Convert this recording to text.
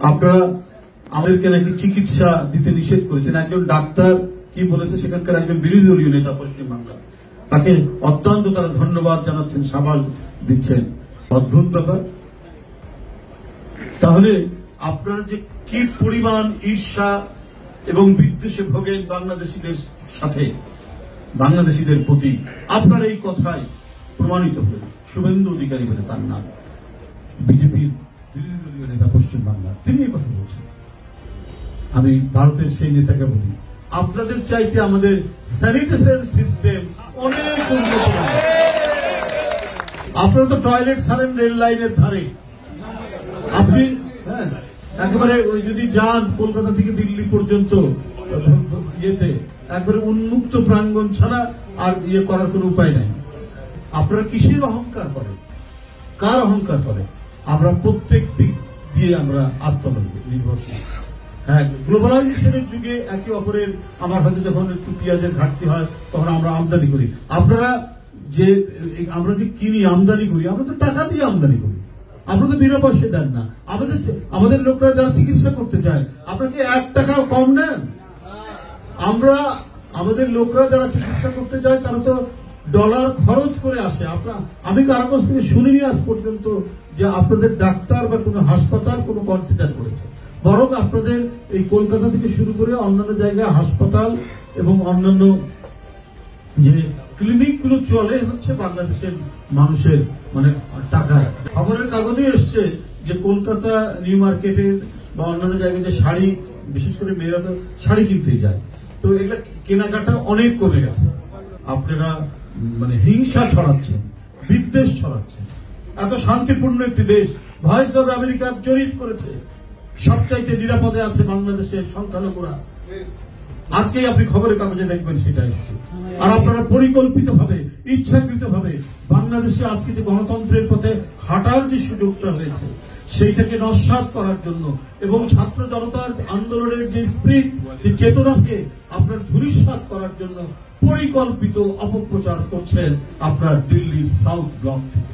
আপনারা আমাদেরকে নাকি চিকিৎসা দিতে নিষেধ করেছেন। একজন ডাক্তার কি বলেছে, সেখানকার একজন বিরোধী দলীয় নেতা পশ্চিমবাংলা, তাকে অত্যন্ত তারা ধন্যবাদ জানাচ্ছেন, সাবাস দিচ্ছেন। অদ্ভুত ব্যাপার। তাহলে আপনারা যে কি পরিমাণ ঈর্ষা এবং বিদ্বেষে ভোগেন বাংলাদেশিদের সাথে, বাংলাদেশিদের প্রতি, আপনার এই কথাই প্রমাণিত হল। শুভেন্দু অধিকারী বলে তার নাম, বিজেপির বিরোধী দলীয় নেতা পশ্চিমবাংলা, তিনি এই কথা বলছেন। আমি ভারতের সেই নেতাকে বলি, আপনাদের চাইতে আমাদের স্যানিটেশন সিস্টেম অনেক উন্নত। আপনারা তো টয়লেট ছাড়েন রেল লাইনের ধারে। আপনি একেবারে ওই যদি যান কলকাতা থেকে দিল্লি পর্যন্ত ইয়েতে, একবারে উন্মুক্ত প্রাঙ্গণ ছাড়া আর ইয়ে করার কোন উপায় নাই। আপনারা কিসের অহংকার করে, কার অহংকার করে? আমরা প্রত্যেক দিক দিয়ে আমরা আত্মনির্ভরশীল। হ্যাঁ, গ্লোবালাইজেশনের যুগে একে অপরের, আমার হয়তো যখন একটু পেঁয়াজের ঘাটতি হয় তখন আমরা আমদানি করি। আপনারা যে আমরা যে কিনি, আমদানি করি, আমরা তো টাকা দিয়ে আমদানি করি, আমরা তো বিনা পয়সা দেন না। আমাদের লোকরা যারা চিকিৎসা করতে চায়, আপনাকে 1 টাকাও কম নেন। আমাদের লোকরা যারা চিকিৎসা করতে চায় তারা তো ডলার খরচ করে আসে। আমি কারো কাছ থেকে শুনিনি আজ পর্যন্ত যে আপনাদের ডাক্তার বা কোনো হাসপাতাল কোনো কনসিডার করেছে। বরং আপনাদের এই কলকাতা থেকে শুরু করে অন্যান্য জায়গায় হাসপাতাল এবং অন্যান্য যে ক্লিনিকগুলো চলে হচ্ছে বাংলাদেশের মানুষের মানে টাকায়। খবরের কাগজে এসছে যে কলকাতা নিউ মার্কেটের বা অন্যান্য জায়গায় যে শাড়ি, বিশেষ করে মেয়েরা তো শাড়ি কিনতেই যায়, তো এগুলা কেনাকাটা অনেক কমে গেছে। আপনারা মানে হিংসা ছড়াচ্ছেন, বিদ্বেষ ছড়াচ্ছেন। এত শান্তিপূর্ণ একটি দেশ, ভয়েস অব আমেরিকার জরিপ করেছে সবচাইতে নিরাপদে আছে বাংলাদেশের সংখ্যালঘুরা। আজকেই আপনি খবরের কাগজে দেখবেন সেটা এসেছে। আর আপনারা পরিকল্পিতভাবে, ইচ্ছাকৃতভাবে বাংলাদেশে আজকে যে গণতন্ত্রের পথে হাঁটার যে সুযোগটা হয়েছে সেইটাকে নস্যাৎ করার জন্য এবং ছাত্র জনতার আন্দোলনের যে স্পিরিট, যে চেতনাকে আপনার ধূলিসাৎ করার জন্য পরিকল্পিত অপপ্রচার করছেন আপনার দিল্লির সাউথ ব্লক থেকে।